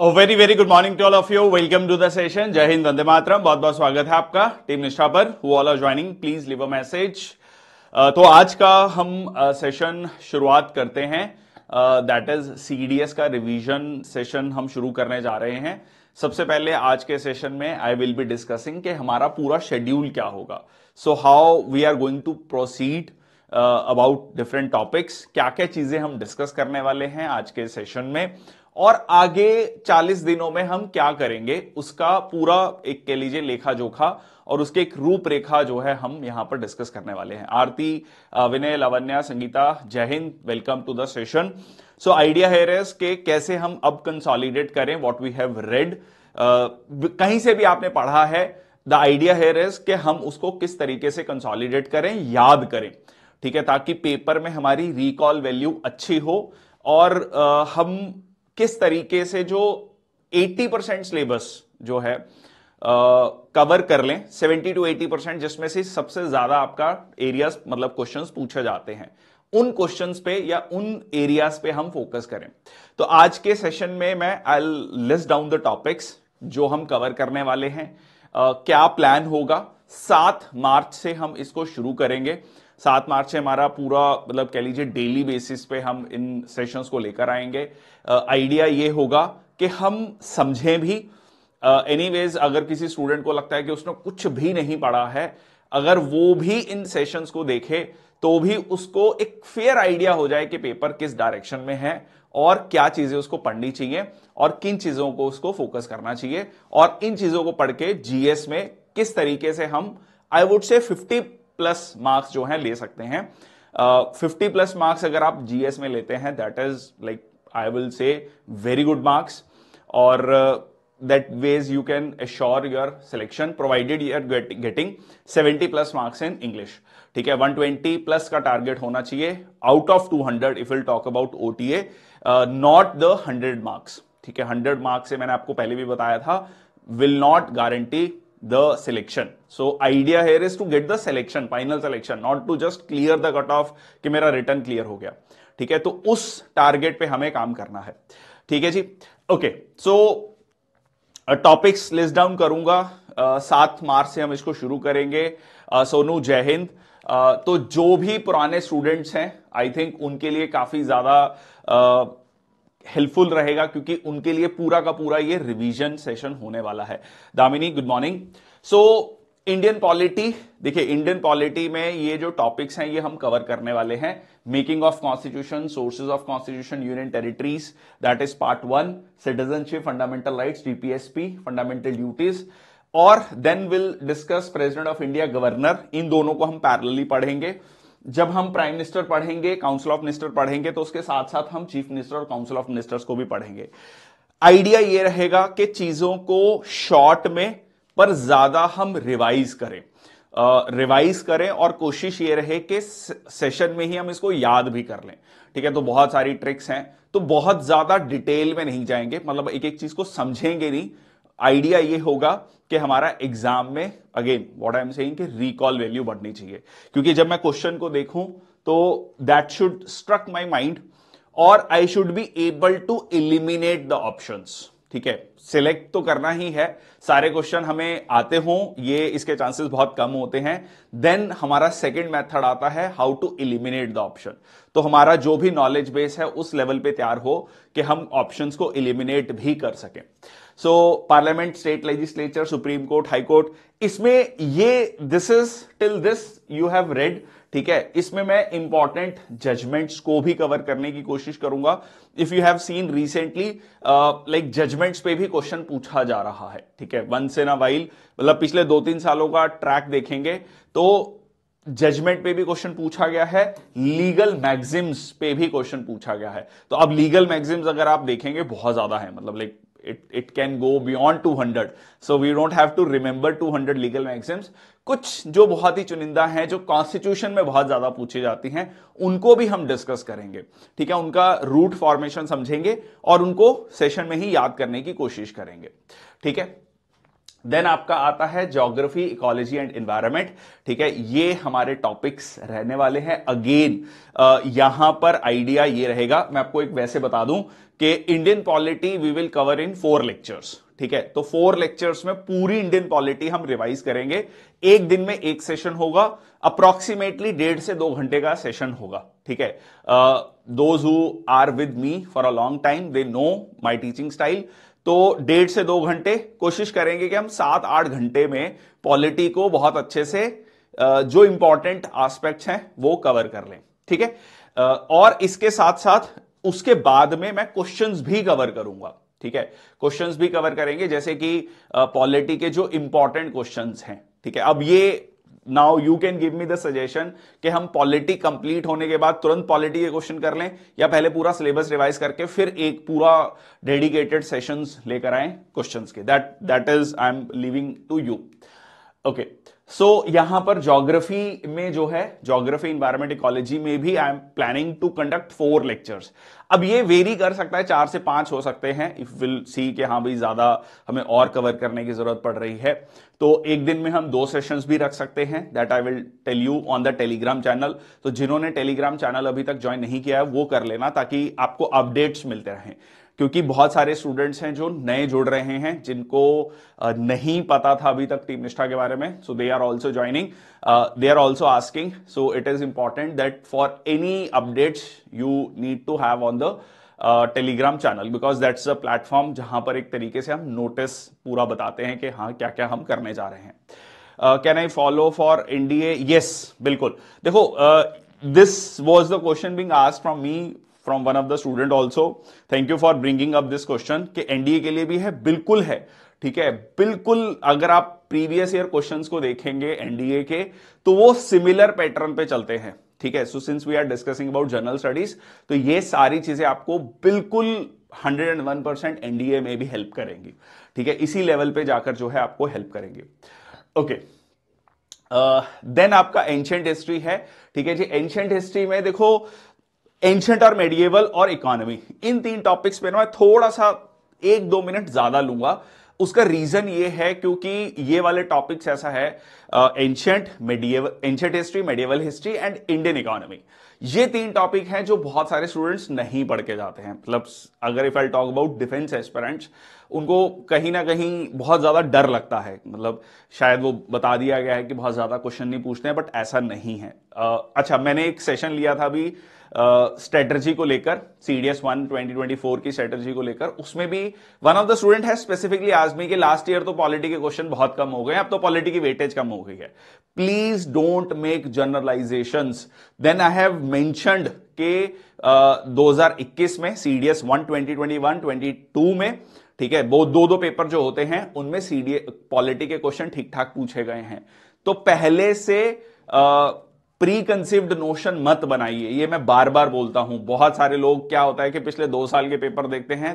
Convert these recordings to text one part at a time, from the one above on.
Very very good morning to all of you. Welcome to the session. जय हिंद, वंदे मातरम। बहुत बहुत स्वागत है आपका टीम निष्ठा पर। Who all are joining please leave a message. तो आज का हम सेशन शुरुआत करते हैं, दैट इज सीडीएस का रिवीजन सेशन हम शुरू करने जा रहे हैं। सबसे पहले आज के सेशन में आई विल बी डिस्कसिंग कि हमारा पूरा शेड्यूल क्या होगा, so how we are going to proceed about different topics, क्या क्या चीजें हम डिस्कस करने वाले हैं आज के सेशन में, और आगे 40 दिनों में हम क्या करेंगे उसका पूरा एक कह लीजिए लेखा जोखा और उसके एक रूपरेखा जो है हम यहां पर डिस्कस करने वाले हैं। आरती, विनय, लावण्या, संगीता, जय हिंद, welcome to the session. So idea है इज के कैसे हम अब कंसोलिडेट करें व्हाट वी हैव रेड। कहीं से भी आपने पढ़ा है, द आइडिया है इज कि हम उसको किस तरीके से कंसोलिडेट करें, याद करें, ठीक है, ताकि पेपर में हमारी रिकॉल वैल्यू अच्छी हो और हम किस तरीके से जो 80% सिलेबस जो है कवर कर लें, 70 to 80%, जिसमें से सबसे ज्यादा आपका एरियाज मतलब क्वेश्चंस पूछे जाते हैं, उन क्वेश्चंस पे या उन एरियाज पे हम फोकस करें। तो आज के सेशन में मैं आई लिस्ट डाउन द टॉपिक्स जो हम कवर करने वाले हैं। क्या प्लान होगा, 7 मार्च से हम इसको शुरू करेंगे। 7 मार्च से हमारा पूरा मतलब कह लीजिए डेली बेसिस पे हम इन सेशंस को लेकर आएंगे। आइडिया ये होगा कि हम समझें भी। एनीवेज अगर किसी स्टूडेंट को लगता है कि उसने कुछ भी नहीं पढ़ा है, अगर वो भी इन सेशंस को देखे तो भी उसको एक फेयर आइडिया हो जाए कि पेपर किस डायरेक्शन में है और क्या चीजें उसको पढ़नी चाहिए और किन चीजों को उसको फोकस करना चाहिए, और इन चीजों को पढ़ के जीएस में किस तरीके से हम आई वुड से 50+ मार्क्स जो है ले सकते हैं। 50+ मार्क्स अगर आप जीएस में लेते हैं, that is like I will say very good marks, और that ways you can assure your selection provided you are getting 70+ marks in English. ठीक है, 120+ का टारगेट होना चाहिए out of 200 if will talk about OTA, not the 100 marks. ठीक है, 100 marks से मैंने आपको पहले भी बताया था will not guarantee the selection. So idea here is to get the selection, final selection, not to just clear the cut off कि मेरा रिटर्न क्लियर हो गया। ठीक है, तो उस टारगेट पे हमें काम करना है। ठीक है जी, okay. So topics list down करूंगा। 7 मार्च से हम इसको शुरू करेंगे। सोनू, जय हिंद। तो जो भी पुराने स्टूडेंट्स हैं, आई थिंक उनके लिए काफी ज्यादा हेल्पफुल रहेगा, क्योंकि उनके लिए पूरा का पूरा ये रिवीजन सेशन होने वाला है। Damini, good morning. So Indian polity, देखिए इंडियन पॉलिटी में ये जो टॉपिक्स हैं ये हम कवर करने वाले हैं। Making of constitution, sources of constitution, union territories, that is part 1। Citizenship, fundamental rights, DPSP, fundamental duties, और then will discuss president of India, governor. इन दोनों को हम पैरेलली पढ़ेंगे। जब हम प्राइम मिनिस्टर पढ़ेंगे, काउंसिल ऑफ मिनिस्टर पढ़ेंगे, तो उसके साथ साथ हम चीफ मिनिस्टर और काउंसिल ऑफ मिनिस्टर्स को भी पढ़ेंगे। आइडिया ये रहेगा कि चीजों को शॉर्ट में पर ज्यादा हम रिवाइज करें और कोशिश ये रहे कि सेशन में ही हम इसको याद भी कर लें। ठीक है, तो बहुत सारी ट्रिक्स हैं, तो बहुत ज्यादा डिटेल में नहीं जाएंगे, मतलब एक एक चीज को समझेंगे नहीं। आइडिया ये होगा कि हमारा एग्जाम में again what I am saying कि रिकॉल वैल्यू बढ़नी चाहिए, क्योंकि जब मैं क्वेश्चन को देखूं तो that should struck my mind और I should be able to eliminate the options. ठीक है, सिलेक्ट तो करना ही है, सारे क्वेश्चन हमें आते हों ये इसके चांसेस बहुत कम होते हैं। देन हमारा सेकंड मेथड आता है how to eliminate the option. तो हमारा जो भी नॉलेज बेस है उस लेवल पे तैयार हो कि हम ऑप्शंस को एलिमिनेट भी कर सकें। So Parliament, state legislature, Supreme Court, High Court, इसमें ये this is till this you have read. ठीक है, इसमें मैं इंपॉर्टेंट जजमेंट्स को भी कवर करने की कोशिश करूंगा। If you have seen recently like judgements पे भी क्वेश्चन पूछा जा रहा है। ठीक है, वंस इन अ वाइल, मतलब पिछले 2-3 सालों का ट्रैक देखेंगे तो जजमेंट पे भी क्वेश्चन पूछा गया है, लीगल मैक्सिम्स पे भी क्वेश्चन पूछा गया है। तो अब लीगल मैक्सिम्स अगर आप देखेंगे बहुत ज्यादा है, मतलब like it can go beyond 200, so we don't have to remember 200 legal maxims। कुछ जो बहुत ही चुनिंदा हैं, जो कॉन्स्टिट्यूशन में बहुत ज्यादा पूछी जाती हैं, उनको भी हम डिस्कस करेंगे। ठीक है, उनका रूट फॉर्मेशन समझेंगे और उनको सेशन में ही याद करने की कोशिश करेंगे। ठीक है, देन आपका आता है ज्योग्राफी, इकोलॉजी एंड एनवायरनमेंट। ठीक है, ये हमारे टॉपिक्स रहने वाले हैं। अगेन यहां पर आइडिया ये रहेगा, मैं आपको एक वैसे बता दूं कि Indian polity we will cover in 4 lectures. ठीक है, तो 4 लेक्चर्स में पूरी इंडियन पॉलिटी हम रिवाइज करेंगे। एक दिन में एक सेशन होगा, अप्रोक्सीमेटली 1.5 से 2 घंटे का सेशन होगा। ठीक है, those who are with me for a long time they know my teaching style. तो 1.5 से 2 घंटे कोशिश करेंगे कि हम 7-8 घंटे में पॉलिटी को बहुत अच्छे से जो इंपॉर्टेंट एस्पेक्ट्स हैं वो कवर कर लें। ठीक है, और इसके साथ साथ उसके बाद में मैं क्वेश्चंस भी कवर करूंगा। ठीक है, क्वेश्चंस भी कवर करेंगे, जैसे कि पॉलिटी के जो इंपॉर्टेंट क्वेश्चंस हैं। ठीक है, अब ये now you can give me the suggestion कि हम पॉलिटी कंप्लीट होने के बाद तुरंत पॉलिटी के क्वेश्चन कर लें, या पहले पूरा सिलेबस रिवाइज करके फिर एक पूरा डेडिकेटेड सेशंस लेकर आए क्वेश्चंस के। That is I am leaving to you. Okay, so यहां पर ज्योग्राफी में जो है, ज्योग्राफी, इन्वायरमेंट, इकोलॉजी में भी I am planning to conduct 4 lectures. अब ये वेरी कर सकता है, 4 से 5 हो सकते हैं, इफ विल सी कि हाँ भाई ज्यादा हमें और कवर करने की जरूरत पड़ रही है, तो एक दिन में हम 2 सेशंस भी रख सकते हैं। That I will tell you on the Telegram channel. तो जिन्होंने टेलीग्राम चैनल अभी तक ज्वाइन नहीं किया है वो कर लेना, ताकि आपको अपडेट्स मिलते रहें, क्योंकि बहुत सारे स्टूडेंट्स हैं जो नए जुड़ रहे हैं, जिनको नहीं पता था अभी तक टीम निष्ठा के बारे में। So they are also joining, they are also asking. So it is important that for any updates you need to have on the Telegram channel, because that's a platform जहां पर एक तरीके से हम नोटिस पूरा बताते हैं कि हाँ क्या क्या हम करने जा रहे हैं। Can I follow for NDA? Yes, बिल्कुल। देखो, this was the question being asked from me, from one of the student also. Thank you for bringing up this question कि एनडीए के लिए भी है। बिल्कुल है, ठीक है, बिल्कुल। अगर आप प्रीवियस ईयर क्वेश्चंस को देखेंगे एनडीए के, तो वो सिमिलर पैटर्न पे चलते हैं। ठीक है, so since we are discussing about general studies, तो ये सारी चीजें आपको बिल्कुल 101% एनडीए में भी हेल्प करेंगी। ठीक है, इसी लेवल पे जाकर जो है आपको हेल्प करेंगे। ओके, देन आपका एंशिएंट हिस्ट्री है। ठीक है जी, एंशिएंट हिस्ट्री में देखो, एंशिएंट और मेडिएवल और इकोनॉमी, इन 3 टॉपिक्स पे मैं थोड़ा सा 1-2 मिनट ज्यादा लूंगा। उसका रीजन ये है क्योंकि ये वाले टॉपिक्स ऐसा है, ancient, medieval, ancient history, medieval history and Indian economy, ये 3 टॉपिक हैं जो बहुत सारे स्टूडेंट्स नहीं पढ़ के जाते हैं। मतलब अगर if I talk about defence aspirants, उनको कहीं ना कहीं बहुत ज्यादा डर लगता है। मतलब शायद वो बता दिया गया है कि बहुत ज्यादा क्वेश्चन नहीं पूछते हैं, बट ऐसा नहीं है। अच्छा, मैंने एक सेशन लिया था अभी स्ट्रेटजी को लेकर, CDS 1 2024 की स्ट्रेटजी को लेकर। उसमें भी वन ऑफ द स्टूडेंट है स्पेसिफिकली आस्क्ड मी कि लास्ट ईयर तो पॉलिटी के क्वेश्चन बहुत कम हो गए, अब तो पॉलिटी की वेटेज कम हो गई है। Please don't make generalisations. Then I have mentioned के 2021 में CDS 1 2021 22 में, ठीक है, वो 2 पेपर जो होते हैं उनमें पॉलिटी के क्वेश्चन ठीक ठाक पूछे गए हैं। तो पहले से प्री कंसीव्ड नोशन मत बनाइए, ये मैं बार बार बोलता हूं। बहुत सारे लोग, क्या होता है कि पिछले 2 साल के पेपर देखते हैं,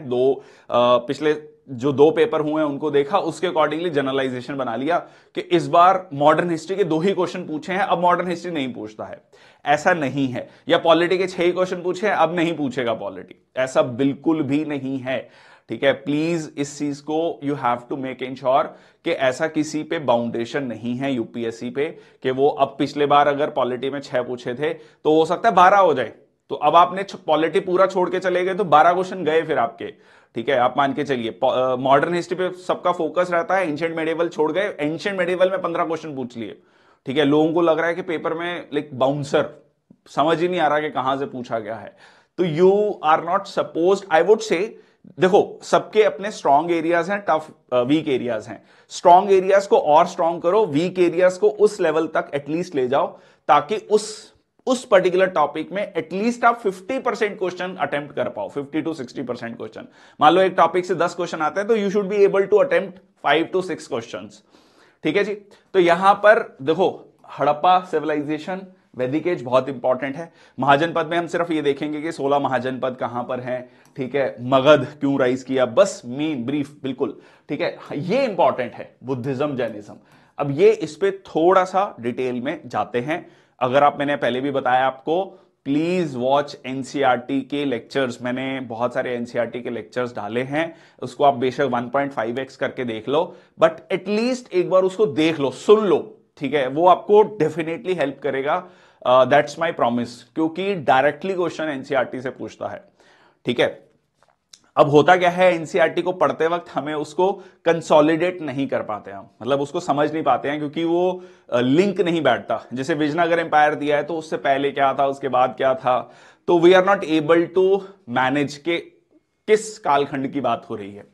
पिछले जो 2 पेपर हुए हैं उनको देखा, उसके अकॉर्डिंगली जनरलाइजेशन बना लिया कि इस बार मॉडर्न हिस्ट्री के 2 ही क्वेश्चन पूछे हैं, अब मॉडर्न हिस्ट्री नहीं पूछता है। ऐसा नहीं है। या पॉलिटी के 6 ही क्वेश्चन पूछे हैं, अब नहीं पूछेगा पॉलिटी, ऐसा बिल्कुल भी नहीं है। ठीक है, प्लीज इस चीज को you have to make ensure कि ऐसा किसी पे बाउंडेशन नहीं है यूपीएससी पे कि वो अब पिछले बार अगर पॉलिटी में 6 पूछे थे तो हो सकता है 12 हो जाए, तो अब आपने पॉलिटी पूरा छोड़ के चले गए तो 12 क्वेश्चन गए फिर आपके। ठीक है, आप मान के चलिए मॉडर्न हिस्ट्री पे सबका फोकस रहता है, एंशिएंट मेडिएवल छोड़ गए, एंशिएंट मेडिएवल में 15 क्वेश्चन पूछ लिए। ठीक है, लोगों को लग रहा है कि पेपर में लाइक बाउंसर, समझ ही नहीं आ रहा कि कहां से पूछा गया है। तो you are not supposed, I would say, देखो सबके अपने स्ट्रॉन्ग एरियाज हैं, टफ वीक एरियाज हैं। स्ट्रॉन्ग एरियाज को और स्ट्रॉन्ग करो, वीक एरियाज को उस लेवल तक एटलीस्ट ले जाओ, ताकि उस पर्टिकुलर टॉपिक में एटलीस्ट आप 50% क्वेश्चन अटेम्प्ट कर पाओ, 50 to 60% क्वेश्चन। मान लो एक टॉपिक से 10 क्वेश्चन आते हैं तो you should be able to attempt 5 to 6 question. ठीक है जी, तो यहां पर देखो, हड़प्पा सिविलाइजेशन, वैदिक एज बहुत इंपॉर्टेंट है। महाजनपद में हम सिर्फ ये देखेंगे कि 16 महाजनपद कहां पर हैं। ठीक है, मगध क्यों राइज किया, बस मेन ब्रीफ, बिल्कुल ठीक है, ये इंपॉर्टेंट है। बुद्धिज्म, जैनिज्म, अब ये इस पे थोड़ा सा डिटेल में जाते हैं। अगर आप, मैंने पहले भी बताया आपको, प्लीज वॉच एनसीईआरटी के लेक्चर्स। मैंने बहुत सारे एनसीईआरटी के लेक्चर्स डाले हैं, उसको आप बेशक 1.5x करके देख लो, बट एटलीस्ट एक बार उसको देख लो, सुन लो, ठीक है, वो आपको डेफिनेटली हेल्प करेगा। दैट्स माय प्रॉमिस, क्योंकि डायरेक्टली क्वेश्चन एनसीईआरटी से पूछता है, ठीक है। अब होता क्या है, एनसीईआरटी को पढ़ते वक्त हमें उसको कंसोलिडेट नहीं कर पाते हम, मतलब उसको समझ नहीं पाते हैं, क्योंकि वो लिंक नहीं बैठता। जैसे विजयनगर एम्पायर दिया है तो उससे पहले क्या था, उसके बाद क्या था, तो we are not able to manage के किस कालखंड की बात हो रही है।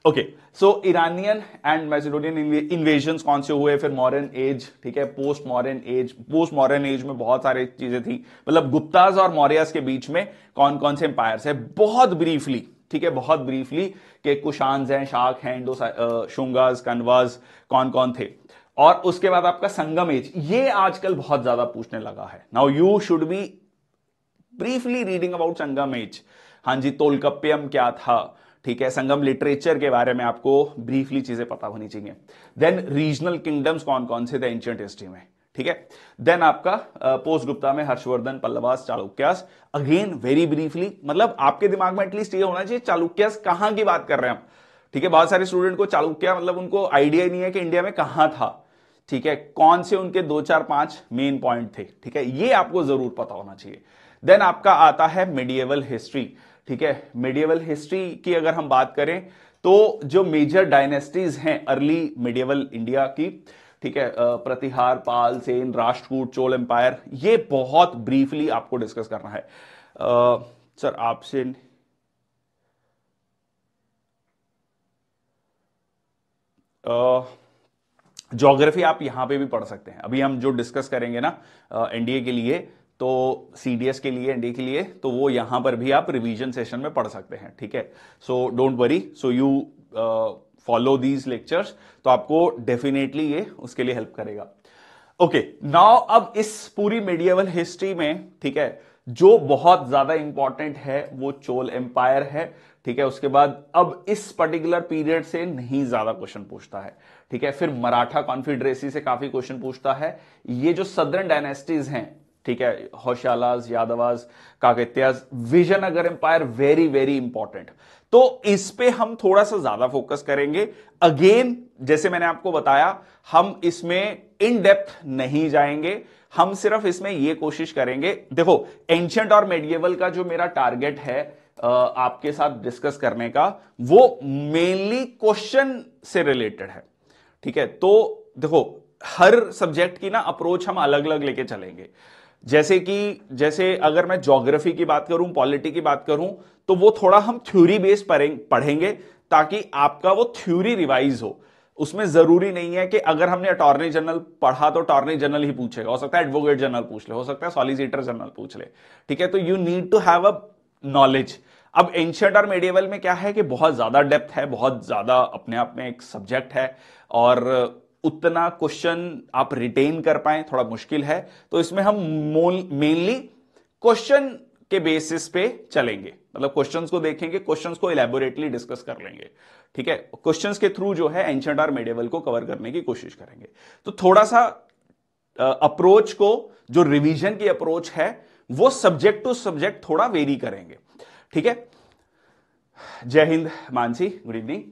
ओके, so Iranian and Macedonian invasion कौन से हुए, फिर मॉडर्न एज, ठीक है, post modern age. Post modern age में बहुत सारी चीजें थी, मतलब गुप्ताज और मौर्यस के बीच में कौन कौन से एम्पायर्स है, बहुत ब्रीफली, ठीक है, बहुत ब्रीफली, कि कुशान्स हैं, शाक हैं, इंडो शुंगास, कन्वास, कौन कौन थे। और उसके बाद आपका संगम एज, ये आजकल बहुत ज्यादा पूछने लगा है। Now you should be briefly reading about Sangam age. हाँ जी, तोलकप्पियम क्या था, ठीक है, संगम लिटरेचर के बारे में आपको ब्रीफली चीजें पता होनी चाहिए। देन रीजनल किंगडम्स कौन कौन से थे एंशिएंट हिस्ट्री में, ठीक है। देन आपका पोस्ट गुप्ता में Harshvardhan, Pallavas, Chalukyas, again very briefly, मतलब आपके दिमाग में एटलीस्ट ये होना चाहिए चालुक्यास कहां की बात कर रहे हैं हम, ठीक है। बहुत सारे स्टूडेंट को चालुक्य मतलब उनको आइडिया नहीं है कि इंडिया में कहां था, ठीक है, कौन से उनके 2 4 5 मेन पॉइंट थे, ठीक है, ये आपको जरूर पता होना चाहिए। देन आपका आता है मिडिएवल हिस्ट्री, ठीक है। मिडिएवल हिस्ट्री की अगर हम बात करें तो जो मेजर डायनेस्टीज हैं अर्ली मिडिएवल इंडिया की, ठीक है, प्रतिहार, पाल, सेन, राष्ट्रकूट, चोल एम्पायर, ये बहुत ब्रीफली आपको डिस्कस करना है। सर आपसे ज्योग्राफी आप यहां पे भी पढ़ सकते हैं। अभी हम जो डिस्कस करेंगे ना एनडीए के लिए, तो सीडीएस के लिए, एनडीए के लिए, तो वो यहां पर भी आप रिवीजन सेशन में पढ़ सकते हैं, ठीक है। So don't worry, so you follow these lectures, तो आपको डेफिनेटली ये उसके लिए हेल्प करेगा। ओके, नाउ अब इस पूरी मेडिएवल हिस्ट्री में, ठीक है, जो बहुत ज्यादा इंपॉर्टेंट है वो चोल एम्पायर है, ठीक है। उसके बाद अब इस पर्टिकुलर पीरियड से नहीं ज्यादा क्वेश्चन पूछता है, ठीक है। फिर मराठा कॉन्फिडरेसी से काफी क्वेश्चन पूछता है। ये जो सदर्न डायनेस्टीज हैं, ठीक है, Hoysalas, Yadavas, Kakatiyas, Vijayanagar empire, very very important. तो इस पे हम थोड़ा सा ज्यादा फोकस करेंगे। अगेन जैसे मैंने आपको बताया, हम इसमें इन डेप्थ नहीं जाएंगे, हम सिर्फ इसमें यह कोशिश करेंगे। देखो, एंशिएंट और मेडिएवल का जो मेरा टारगेट है आपके साथ डिस्कस करने का, वो मेनली क्वेश्चन से रिलेटेड है, ठीक है। तो देखो, हर सब्जेक्ट की ना अप्रोच हम अलग अलग लेके चलेंगे। जैसे अगर मैं ज्योग्राफी की बात करूं, पॉलिटी की बात करूं, तो वो थोड़ा हम थ्योरी बेस्ड पढ़ेंगे, ताकि आपका वो थ्योरी रिवाइज हो। उसमें जरूरी नहीं है कि अगर हमने अटॉर्नी जनरल पढ़ा तो अटॉर्नी जनरल ही पूछेगा, हो सकता है एडवोकेट जनरल पूछ ले, हो सकता है सॉलिसिटर जनरल पूछ ले, ठीक है। तो you need to have a knowledge. अब एंशिएंट और मेडिएवल में क्या है कि बहुत ज्यादा डेप्थ है, बहुत ज्यादा अपने आप में एक सब्जेक्ट है, और उतना क्वेश्चन आप रिटेन कर पाए थोड़ा मुश्किल है। तो इसमें हम मेनली क्वेश्चन के बेसिस पे चलेंगे, मतलब क्वेश्चंस को देखेंगे, क्वेश्चंस को इलेबोरेटली डिस्कस कर लेंगे, ठीक है। क्वेश्चंस के थ्रू जो है एंशिएंट और मेडिएवल को कवर करने की कोशिश करेंगे। तो थोड़ा सा अप्रोच को, जो रिवीजन की अप्रोच है, वो सब्जेक्ट टू सब्जेक्ट थोड़ा वेरी करेंगे, ठीक है। जय Hind Mansi, good evening.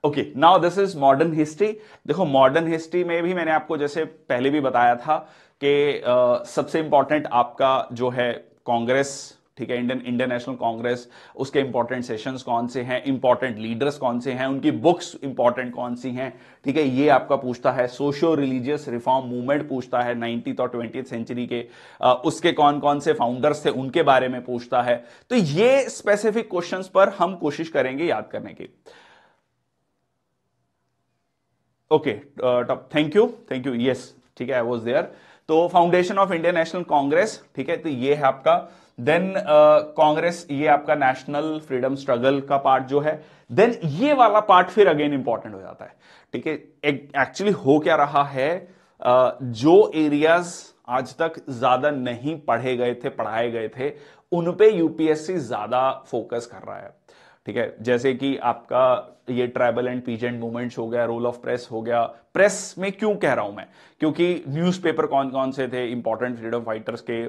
Okay, now this is modern history. देखो, मॉडर्न हिस्ट्री में भी मैंने आपको जैसे पहले भी बताया था कि सबसे इंपॉर्टेंट आपका जो है कांग्रेस, ठीक है, इंडियन नेशनल कांग्रेस, उसके इंपॉर्टेंट सेशंस कौन से हैं, इंपॉर्टेंट लीडर्स कौन से हैं, उनकी बुक्स इंपॉर्टेंट कौन सी हैं, ठीक है, ये आपका पूछता है। सोशियो रिलीजियस रिफॉर्म मूवमेंट पूछता है 19th और 20th सेंचुरी के, उसके कौन कौन से फाउंडर्स थे उनके बारे में पूछता है। तो ये स्पेसिफिक क्वेश्चंस पर हम कोशिश करेंगे याद करने की। ओके, थैंक यू, यस, ठीक है, आई वाज देयर। तो foundation of Indian national Congress, ठीक है, तो ये है आपका। देन कांग्रेस, ये आपका नेशनल फ्रीडम स्ट्रगल का पार्ट जो है। देन ये वाला पार्ट फिर अगेन इंपॉर्टेंट हो जाता है, ठीक है। एक्चुअली हो क्या रहा है, जो एरियाज आज तक ज्यादा नहीं पढ़ाए गए थे, उन पे यूपीएससी ज्यादा फोकस कर रहा है, ठीक है, जैसे कि आपका ये ट्राइबल एंड पीजेंट मूवमेंट्स हो गया, रोल ऑफ प्रेस हो गया। प्रेस में क्यों कह रहा हूं मैं, क्योंकि न्यूज़पेपर कौन कौन से थे इंपॉर्टेंट फ्रीडम फाइटर्स के,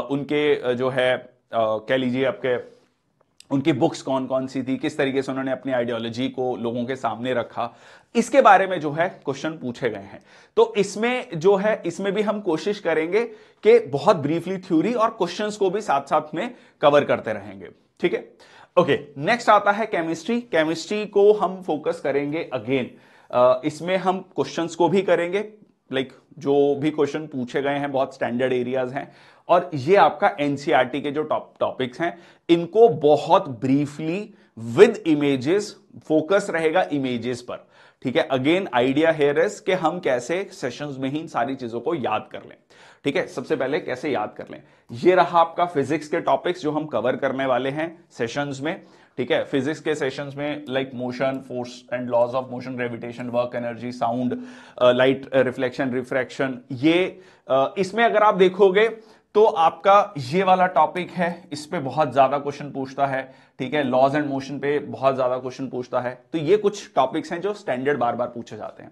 उनके जो है कह लीजिए आपके उनकी बुक्स कौन कौन सी थी, किस तरीके से उन्होंने अपनी आइडियोलॉजी को लोगों के सामने रखा, इसके बारे में जो है क्वेश्चन पूछे गए हैं। तो इसमें जो है इसमें भी हम कोशिश करेंगे कि बहुत ब्रीफली थ्योरी और क्वेश्चंस को भी साथ साथ में कवर करते रहेंगे। ठीक है, ओके। नेक्स्ट आता है केमिस्ट्री। केमिस्ट्री को हम फोकस करेंगे अगेन, इसमें हम क्वेश्चंस को भी करेंगे, लाइक जो भी क्वेश्चन पूछे गए हैं बहुत स्टैंडर्ड एरियाज हैं, और ये आपका एनसीईआरटी के जो टॉपिक्स हैं इनको बहुत ब्रीफली विद इमेजेस, फोकस रहेगा इमेजेस पर। ठीक है, अगेन आइडिया हेयर इज कि हम कैसे सेशंस में ही सारी चीजों को याद कर लें। ठीक है, सबसे पहले कैसे याद कर लें, ये रहा आपका फिजिक्स के टॉपिक्स जो हम कवर करने वाले हैं सेशंस में। ठीक है, फिजिक्स के सेशंस में like motion, force and laws of motion, gravitation, work, energy, sound, light reflection, refraction, ये इसमें अगर आप देखोगे तो आपका ये वाला टॉपिक है, इस पे बहुत ज्यादा क्वेश्चन पूछता है। ठीक है, लॉज एंड मोशन पे बहुत ज्यादा क्वेश्चन पूछता है। तो ये कुछ टॉपिक्स हैं जो स्टैंडर्ड बार बार पूछे जाते हैं।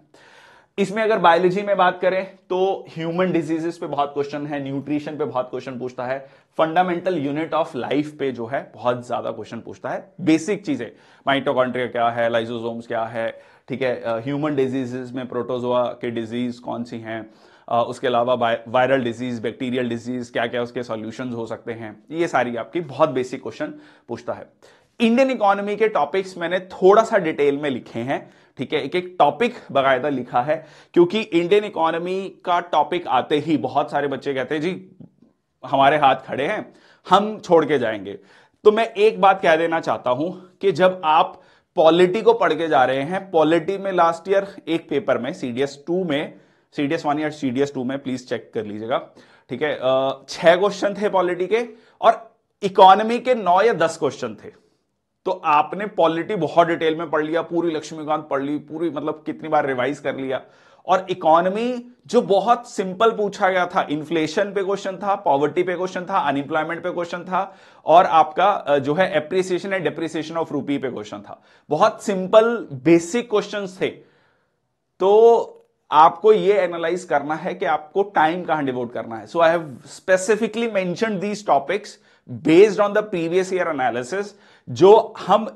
इसमें अगर बायोलॉजी में बात करें तो ह्यूमन डिजीजेस पे बहुत क्वेश्चन है, न्यूट्रिशन पे बहुत क्वेश्चन पूछता है, फंडामेंटल यूनिट ऑफ लाइफ पे जो है बहुत ज्यादा क्वेश्चन पूछता है। बेसिक चीजें, माइटोकॉन्ड्रिया क्या है, लाइसोसोम्स क्या है, ठीक है, ह्यूमन डिजीजेस में प्रोटोजोआ के डिजीज कौन सी हैं, उसके अलावा वायरल डिजीज, बैक्टीरियल डिजीज, क्या क्या उसके सॉल्यूशंस हो सकते हैं, ये सारी आपकी बहुत बेसिक क्वेश्चन पूछता है। इंडियन इकोनॉमी के टॉपिक्स मैंने थोड़ा सा डिटेल में लिखे हैं। ठीक है, एक एक टॉपिक बाकायदा लिखा है, क्योंकि इंडियन इकोनॉमी का टॉपिक आते ही बहुत सारे बच्चे कहते हैं जी हमारे हाथ खड़े हैं, हम छोड़ के जाएंगे। तो मैं एक बात कह देना चाहता हूं कि जब आप पॉलिटी को पढ़ के जा रहे हैं, पॉलिटी में लास्ट ईयर एक पेपर में सीडीएस 2 में, सीडीएस 1 या सीडीएस 2 में प्लीज चेक कर लीजिएगा। ठीक है, 6 क्वेश्चन थे पॉलिटी के और इकोनॉमी के 9 या 10 क्वेश्चन थे। तो आपने पॉलिटी बहुत डिटेल में पढ़ लिया, पूरी लक्ष्मीकांत पढ़ ली, पूरी मतलब कितनी बार रिवाइज कर लिया। और इकोनॉमी जो बहुत सिंपल पूछा गया था, इन्फ्लेशन पे क्वेश्चन था, पॉवर्टी पे क्वेश्चन था, अनएम्प्लॉयमेंट पे क्वेश्चन था, और आपका जो है एप्रिसिएशन एंड डेप्रिसिएशन ऑफ रूपी पे क्वेश्चन था। बहुत सिंपल बेसिक क्वेश्चंस थे। तो आपको ये एनालाइज करना है कि आपको टाइम कहां डिवोट करना है। So I have specifically mentioned these topics based on the previous year analysis, जो हम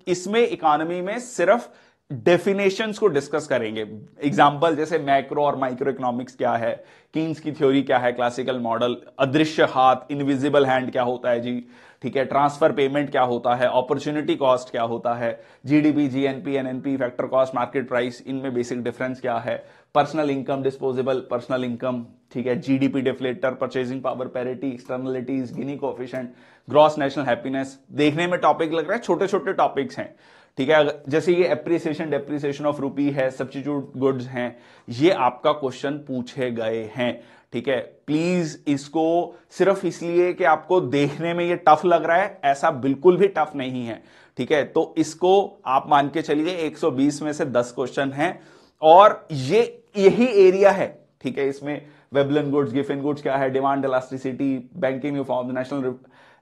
इसमें इकोनॉमी में सिर्फ डेफिनेशंस को डिस्कस करेंगे। एग्जांपल जैसे मैक्रो और माइक्रो इकोनॉमिक्स क्या है, कीन्स की थ्योरी क्या है, क्लासिकल मॉडल, अदृश्य हाथ, इनविजिबल हैंड क्या होता है जी, ठीक है, ट्रांसफर पेमेंट क्या होता है, अपॉर्चुनिटी कॉस्ट क्या होता है, GDP, GNP, NNP, factor cost, market price, इनमें बेसिक डिफरेंस क्या है, personal income, disposable personal income, ठीक है, GDP deflator, purchasing power parity, externalities, गिनी कोएफिशिएंट, ग्रॉस नेशनल हैप्पीनेस। देखने में टॉपिक लग रहा है, छोटे छोटे टॉपिक्स हैं। ठीक है, जैसे ये एप्रिसिएशन डेप्रिसिएशन ऑफ रूपी है, सब्स्टिट्यूट गुड्स हैं, ये आपका क्वेश्चन पूछे गए हैं। ठीक है, प्लीज इसको सिर्फ इसलिए कि आपको देखने में ये टफ लग रहा है, ऐसा बिल्कुल भी टफ नहीं है। ठीक है, तो इसको आप मान के चलिए 120 में से 10 क्वेश्चन हैं और ये यही एरिया है। ठीक है, इसमें वेबलन गुड्स, गिफिन गुड्स क्या है, demand elasticity, banking reform, national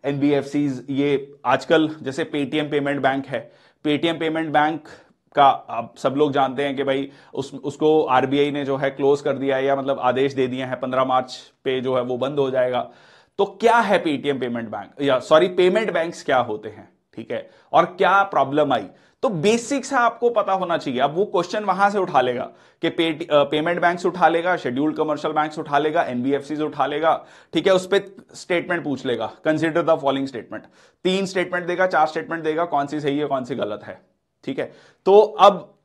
NBFCs, ये आजकल जैसे पेटीएम पेमेंट बैंक है, पेटीएम पेमेंट बैंक का आप सब लोग जानते हैं कि भाई उसको आरबीआई ने जो है क्लोज कर दिया है, या मतलब आदेश दे दिए हैं 15 मार्च पे जो है वो बंद हो जाएगा। तो क्या है पेटीएम पेमेंट बैंक, या सॉरी पेमेंट बैंक्स क्या होते हैं, ठीक है, और क्या प्रॉब्लम आई, तो बेसिक्स आपको पता होना चाहिए। अब वो क्वेश्चन वहां से उठा लेगा कि पेमेंट बैंक्स उठा लेगा, शेड्यूल्ड कमर्शियल बैंक्स उठा लेगा, एनबीएफसीज उठा लेगा। ठीक है, उस पर स्टेटमेंट पूछ लेगा, consider the following statement, 3 statement देगा, 4 स्टेटमेंट देगा, कौन सी सही है कौन सी गलत है। ठीक है, तो अब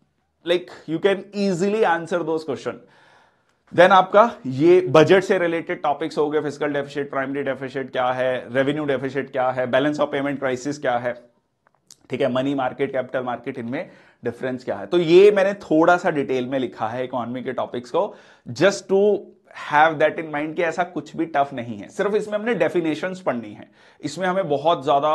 like you can easily answer those question. Then आपका ये बजट से रिलेटेड टॉपिक्स हो गए, फिस्कल डेफिसिट, प्राइमरी डेफिसिट क्या है, रेवेन्यू डेफिसिट क्या है, बैलेंस ऑफ पेमेंट क्राइसिस क्या है, ठीक है, मनी मार्केट, कैपिटल मार्केट, इनमें डिफरेंस क्या है। तो ये मैंने थोड़ा सा डिटेल में लिखा है इकोनॉमी के टॉपिक्स को, just to have that in mind कि ऐसा कुछ भी टफ नहीं है, सिर्फ इसमें हमने डेफिनेशंस पढ़नी है। इसमें हमें बहुत ज्यादा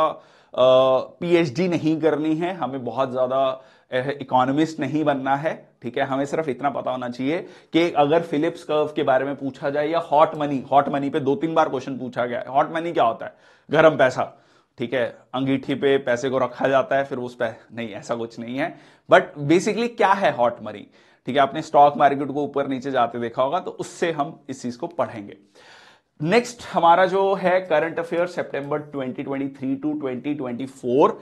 पीएचडी नहीं करनी है, हमें बहुत ज्यादा इकोनॉमिस्ट नहीं बनना है। ठीक है, हमें सिर्फ इतना पता होना चाहिए कि अगर फिलिप्स कर्व के बारे में पूछा जाए, या हॉट मनी पे 2-3 बार क्वेश्चन पूछा गया है, हॉट मनी क्या होता है, गर्म पैसा। ठीक है, अंगीठी पे पैसे को रखा जाता है फिर उस पे नहीं, ऐसा कुछ नहीं है। बट बेसिकली क्या है हॉट मनी, ठीक है, आपने स्टॉक मार्केट को ऊपर नीचे जाते देखा होगा, तो उससे हम इस चीज को पढ़ेंगे। नेक्स्ट हमारा जो है करंट अफेयर सितंबर 2023 टू 2024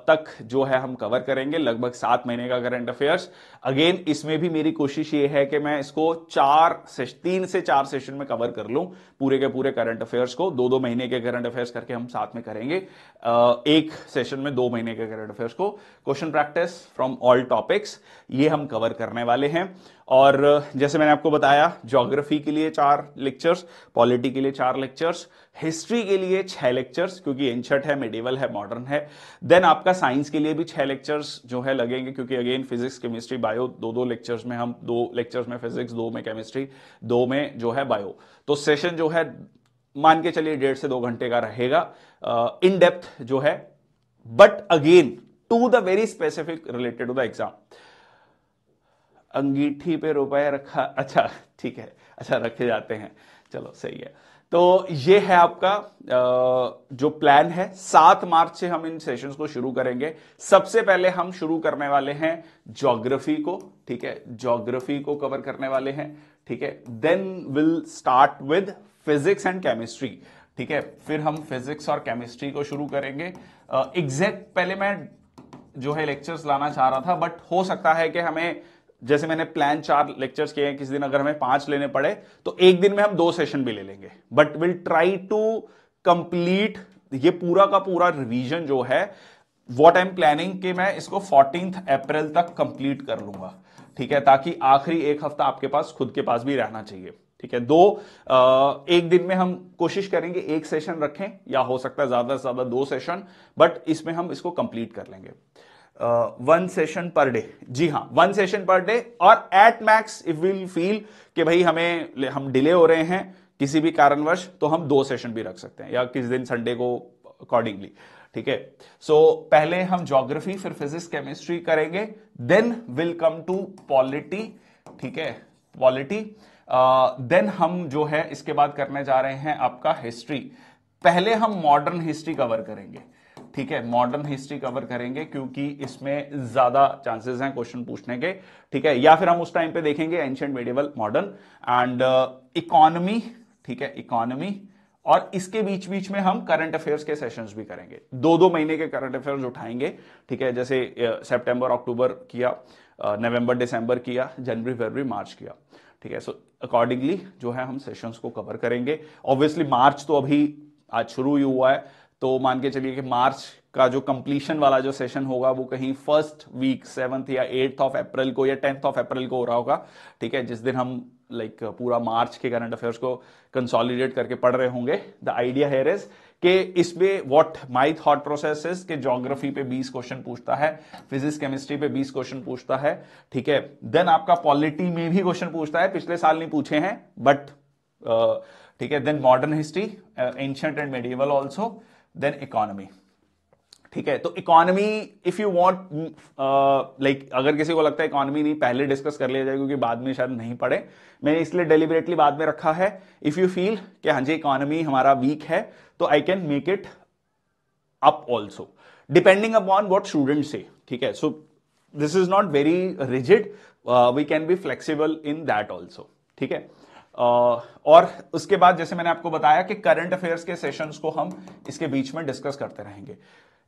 तक जो है हम कवर करेंगे, लगभग 7 महीने का करंट अफेयर्स। अगेन इसमें भी मेरी कोशिश ये है कि मैं इसको 3 से 4 सेशन में कवर कर लूं, पूरे के पूरे करंट अफेयर्स को। 2-2 महीने के करंट अफेयर्स करके हम साथ में करेंगे, एक सेशन में 2 महीने के करंट अफेयर्स को। Question practice from all topics ये हम कवर करने वाले हैं। और जैसे मैंने आपको बताया, ज्योग्राफी के लिए 4 लेक्चर्स, पॉलिटी के लिए 4 लेक्चर्स, हिस्ट्री के लिए 6 लेक्चर्स, क्योंकि एंशंट है, मेडिवल है, मॉडर्न है। देन आपका साइंस के लिए भी 6 लेक्चर्स जो है लगेंगे, क्योंकि again physics, chemistry, bio 2-2 lectures में, हम 2 लेक्चर्स में फिजिक्स, 2 में केमिस्ट्री, 2 में जो है बायो। तो सेशन जो है मान के चलिए 1.5 से 2 घंटे का रहेगा, इन डेप्थ जो है, but again to the very specific related to the exam. अंगीठी पे रुपए रखा, अच्छा ठीक है, अच्छा रखे जाते हैं, चलो सही है। तो ये है आपका जो प्लान है। 7 मार्च से हम इन सेशंस को शुरू करेंगे। सबसे पहले हम शुरू करने वाले हैं ज्योग्राफी को, ठीक है, ज्योग्राफी को कवर करने वाले हैं, ठीक है। Then will start with physics and chemistry, ठीक है, फिर हम फिजिक्स और केमिस्ट्री को शुरू करेंगे। एग्जैक्ट पहले मैं जो है लेक्चर्स लाना चाह रहा था, बट हो सकता है कि हमें, जैसे मैंने प्लान 4 लेक्चर्स किए हैं, किसी दिन अगर हमें 5 लेने पड़े तो एक दिन में हम 2 सेशन भी ले लेंगे, but will try to complete ये पूरा का पूरा रिवीजन जो है, व्हाट आई एम प्लानिंग कि मैं इसको 14 अप्रैल तक कंप्लीट कर लूंगा, ठीक है, ताकि आखिरी एक हफ्ता आपके पास खुद के पास भी रहना चाहिए, ठीक है। एक दिन में हम कोशिश करेंगे 1 सेशन रखें, या हो सकता है ज्यादा से ज्यादा 2 सेशन, बट इसमें हम इसको कंप्लीट कर लेंगे। 1 सेशन पर डे, जी हाँ, 1 सेशन पर डे, और at max if will feel कि भाई हम डिले हो रहे हैं किसी भी कारणवश, तो हम 2 सेशन भी रख सकते हैं, या किस दिन संडे को अकॉर्डिंगली, ठीक है। सो पहले हम ज्योग्राफी, फिर फिजिक्स, केमिस्ट्री करेंगे, then will come to polity, ठीक है, पॉलिटी। देन हम जो है इसके बाद करने जा रहे हैं आपका हिस्ट्री। पहले हम मॉडर्न हिस्ट्री कवर करेंगे, ठीक है, मॉडर्न हिस्ट्री कवर करेंगे, क्योंकि इसमें ज्यादा चांसेस हैं क्वेश्चन पूछने के, ठीक है। या फिर हम उस टाइम पे देखेंगे ancient, medieval, modern and economy, ठीक है, इकोनॉमी। और इसके बीच बीच में हम करंट अफेयर्स के सेशंस भी करेंगे, 2-2 महीने के करंट अफेयर्स उठाएंगे, ठीक है, जैसे सितंबर अक्टूबर किया, नवंबर दिसंबर किया, जनवरी फरवरी मार्च किया, ठीक है। सो अकॉर्डिंगली जो है हम सेशंस को कवर करेंगे। ऑब्वियसली मार्च तो अभी आज शुरू ही हुआ है, तो मान के चलिए कि मार्च का जो कंप्लीशन वाला जो सेशन होगा वो कहीं फर्स्ट वीक 7th या 8th ऑफ अप्रैल को या 10th ऑफ अप्रैल को हो रहा होगा, ठीक है, जिस दिन हम पूरा मार्च के करंट अफेयर्स को कंसोलिडेट करके पढ़ रहे होंगे। द आइडिया हियर इज कि इसमें what my thought process is कि ज्योग्राफी पे 20 क्वेश्चन पूछता है, फिजिक्स केमिस्ट्री पे 20 क्वेश्चन पूछता है, ठीक है। देन आपका पॉलिटी में भी क्वेश्चन पूछता है, पिछले साल नहीं पूछे हैं बट ठीक है। Then modern history, ancient and medieval also, then economy, ठीक है। तो इकोनॉमी इफ यू वांट, अगर किसी को लगता है इकोनॉमी नहीं पहले डिस्कस कर लिया जाए क्योंकि बाद में शायद नहीं पढ़े, मैंने इसलिए डेलिबरेटली बाद में रखा है। इफ यू फील कि हाँ जी इकोनॉमी हमारा वीक है, तो I can make it up also, depending upon what student से, ठीक है। So this is not very rigid, we can be flexible in that also, ठीक है। और उसके बाद जैसे मैंने आपको बताया कि करंट अफेयर्स के सेशंस को हम इसके बीच में डिस्कस करते रहेंगे।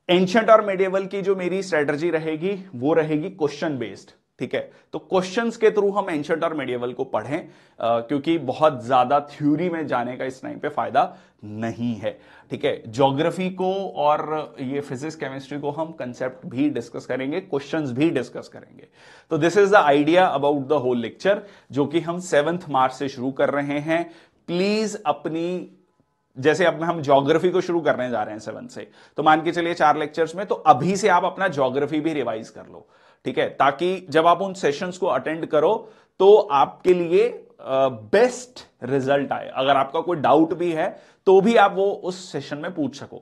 एंशिएंट और मेडिवल की जो मेरी स्ट्रेटजी रहेगी वो रहेगी क्वेश्चन बेस्ड, ठीक है। तो क्वेश्चंस के थ्रू हम एंशिएंट और मेडिवल को पढ़ें, क्योंकि बहुत ज्यादा थ्योरी में जाने का इस टाइम पे फायदा नहीं है, ठीक है। ज्योग्राफी को और ये फिजिक्स केमिस्ट्री को हम कंसेप्ट भी डिस्कस करेंगे, क्वेश्चंस भी डिस्कस करेंगे। तो this is the idea about the whole lecture, जो कि हम 7 मार्च से शुरू कर रहे हैं। प्लीज अपनी, जैसे अब हम ज्योग्राफी को शुरू करने जा रहे हैं 7 से, तो मान के चलिए 4 लेक्चर्स में, तो अभी से आप अपना ज्योग्राफी भी रिवाइज कर लो, ठीक है, ताकि जब आप उन सेशंस को अटेंड करो तो आपके लिए बेस्ट रिजल्ट आए। अगर आपका कोई डाउट भी है तो भी आप वो उस सेशन में पूछ सको,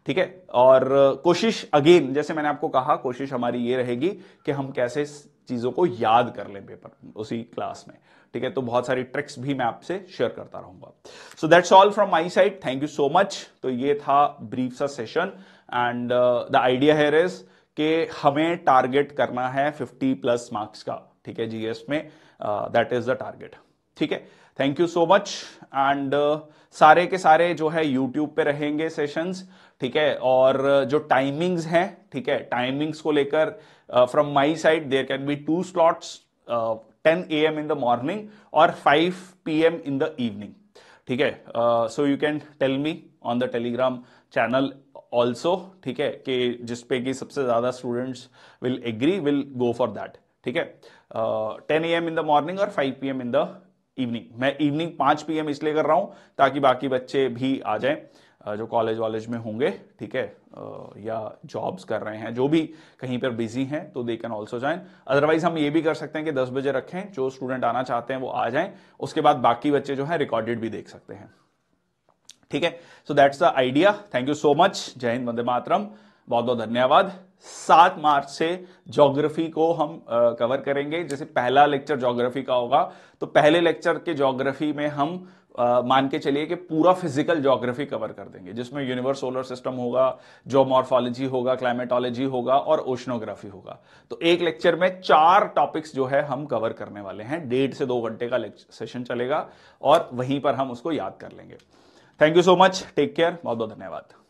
ठीक है। और कोशिश अगेन जैसे मैंने आपको कहा, कोशिश हमारी ये रहेगी कि हम कैसे चीजों को याद कर लें पेपर उसी क्लास में, ठीक है। तो बहुत सारी ट्रिक्स भी मैं आपसे शेयर करता रहूंगा। So that's all from my side, thank you so much. तो ये था ब्रीफ सा session, and the idea here is कि हमें टारगेट करना है 50+ मार्क्स का, ठीक है, जीएस में, दैट इज द टारगेट, ठीक है। Thank you so much. And सारे के सारे जो है यूट्यूब पे रहेंगे सेशंस, ठीक है, और जो टाइमिंग्स हैं, ठीक है, टाइमिंग्स को लेकर from my side there can be 2 slots, 10 AM in the morning और 5 PM इन द इवनिंग, ठीक है। So you can tell me on the Telegram channel also, ठीक है, कि जिसपे कि सबसे ज्यादा students will agree, will go for that, ठीक है। 10 AM इन द मॉर्निंग और 5 PM इन द इवनिंग। मैं इवनिंग 5 PM इसलिए कर रहा हूं ताकि बाकी बच्चे भी आ जाएं जो कॉलेज वॉलेज में होंगे, ठीक है, या जॉब्स कर रहे हैं, जो भी कहीं पर बिजी हैं, तो they can also join. Otherwise हम ये भी कर सकते हैं कि 10 बजे रखें, जो स्टूडेंट आना चाहते हैं वो आ जाएं, उसके बाद बाकी बच्चे जो है रिकॉर्डेड भी देख सकते हैं, ठीक है। So that's the idea. Thank you so much. जय हिंद, वंदे मातरम। बहुत बहुत धन्यवाद। 7 मार्च से ज्योग्राफी को हम कवर करेंगे। जैसे पहला लेक्चर ज्योग्राफी का होगा, तो पहले लेक्चर के ज्योग्राफी में हम मान के चलिए कि पूरा फिजिकल ज्योग्राफी कवर कर देंगे, जिसमें यूनिवर्स, सोलर सिस्टम होगा, जियोमॉर्फोलॉजी होगा, क्लाइमेटोलॉजी होगा और ओशनोग्राफी होगा। तो एक लेक्चर में 4 टॉपिक्स जो है हम कवर करने वाले हैं। 1.5 से 2 घंटे का सेशन चलेगा और वहीं पर हम उसको याद कर लेंगे। Thank you so much. Take care. बहुत बहुत धन्यवाद।